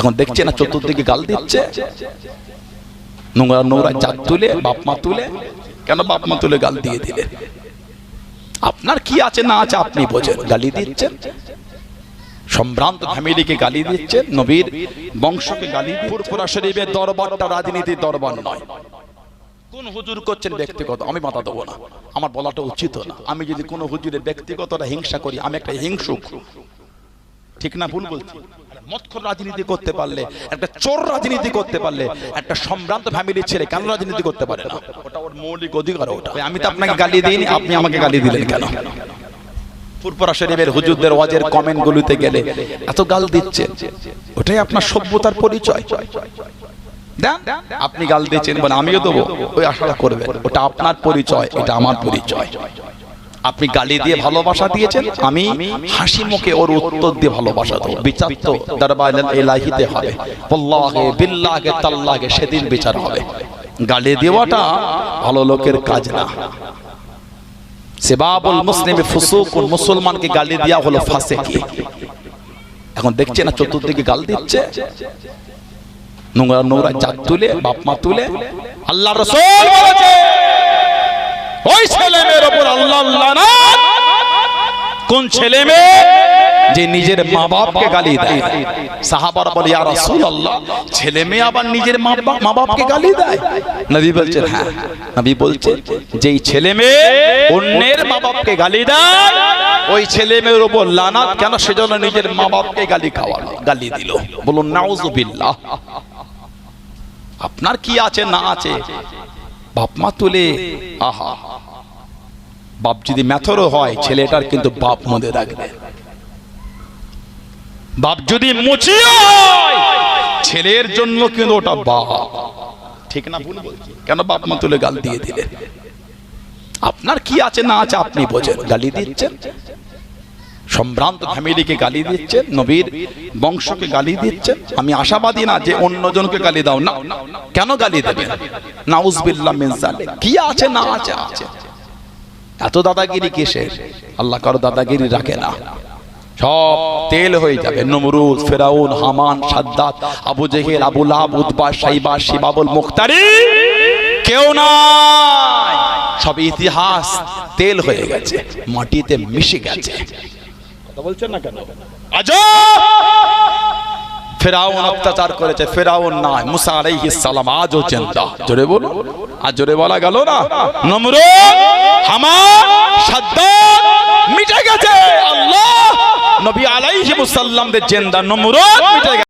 এখন দেখছে না চতুর্দিকে গাল দিচ্ছে, নোংরা নোংরা জাত তুলে, বাপ মা তুলে। কেন বাপ মা তুলে গাল দিয়ে দিলে? আপনার কি আছে না আছে আপনি বোঝেন। গালি দিচ্ছেন, সম্ভ্রান্ত ফ্যামিলিকে গালি দিচ্ছেন, নবীর বংশকে গালি দিচ্ছেন। ফুরফুরা শরীফের দরবারটা রাজনীতির দরবার নয়। কোন হুজুর করছেন ব্যক্তিগত, আমি মাথা দেবো না, আমার বলাটা উচিত না। আমি যদি কোনো হুজুরের ব্যক্তিগতটা হিংসা করি, আমি একটা হিংসুক। ঠিক না ভুল বলছি? মদখোর রাজনীতি করতে পারলে, একটা চোর রাজনীতি করতে পারলে, একটা সম্ভ্রান্ত ফ্যামিলির ছেলে কেন রাজনীতি করতে পারে না? ওটা ওর মৌলিক অধিকার। ওটা আমি তো আপনাকে গালি দিইনি, আপনি আমাকে গালি দিলেন কেন? ফুরফুরা শরীফের হুজুরদের ওয়াজের কমেন্ট গুলোতে গেলে এত গাল দিচ্ছে, ওটাই আপনার সভ্যতার পরিচয়। আপনি গাল দিচ্ছেন বলে আমিও দেবো, ওই আশা করবেন। ওটা আপনার পরিচয়, এটা আমার পরিচয়। আপনি গালি দিয়ে ভালোবাসা দিয়েছেন, আমি হাসি মুখে ওর উত্তর দিয়ে ভালোবাসা দেবো। বিচার তো দরবার ইলাহিতে হবে, আল্লাহে বিল্লাহে তাল্লাহে, সেদিন বিচার হবে। গালি দেওয়াটা ভালো লোকের কাজ না। সিবাবুল মুসলিমি ফুসুকুন, মুসলমানকে গালি দেওয়া হলো ফাসিকি। এখন দেখছে না চতুর্দিকে গাল দিচ্ছে, নোংরা নোংরা জাত তুলে, বাপ মা তুলে। আল্লাহ রাসূল বলেছে ওই ছেলে মেয়ের উপর আল্লাহ লানত। কোন ছেলে মেয়ে যে নিজের মা বাপকে গালি দেয়? সাহাবারা বলে ইয়া রাসূলুল্লাহ, ছেলে মেয়ে আবার নিজের মা বাপকে গালি দেয়? নবী বলছেন হ্যাঁ। নবী বলছেন যেই ছেলে মেয়ে অন্যের মা বাপকে গালি দেয়, ওই ছেলে মেয়ের উপর লানত। কেন? সেজন্য নিজের মা বাপকে গালি দিল। বলুন নাউযুবিল্লাহ। আপনার কি আছে না আছে বাপ মা তুলে, আহা, বাপ যদি ম্যাথরও হয়, ছেলেটার কিন্তু বাপ মনে রাখবে। বাপ যদি মুচি হয়, ছেলের জন্য কিন্তু ওটা বাপ। ঠিক না ভুল বলছি? কেন বাপ মা তুলে গাল দিয়ে দিলে? আপনার কি আছে না আছে আপনি বোঝেন। গালি দিচ্ছেন, সম্ভ্রান্ত ফ্যামিলিকে গালি দিচ্ছেন, নবীর বংশকে গালি দিচ্ছেন। আমি আশাবাদী না যে অন্যজনকে গালি দাও না। কেন গালি দেবেন? নাউযুবিল্লাহ মিন যালিক। কি আছে না আছে আছে। এত দাদাগিরি কিসের? আল্লাহ কারো দাদাগিরি রাখে না, সব তেল হয়ে যাবে। নমরুদ, ফেরাউন, হামান, সাদ্দাত, আবু জেহেল, আবু লাহাব, উতবা, শাইবা, শিবাবুল মুখতারি কেউ নাই। সব ইতিহাস তেল হয়ে গেছে, মাটিতে মিশে গেছে। কথা বলছেন না কেন? আজব! ফেরাউন অত্যাচার করেছে, ফেরাউন নাই, মুসা আলাইহিস সালাম আজও জিন্দা। জোরে বলো, আর জোরে বলা গেল না? নমরুদ, হামান, সাদ্দাত মিটে গেছে। আল্লাহ নবী আলাইহিস সালাম দের জিন্দা, নমরুদ মিটে গেছে।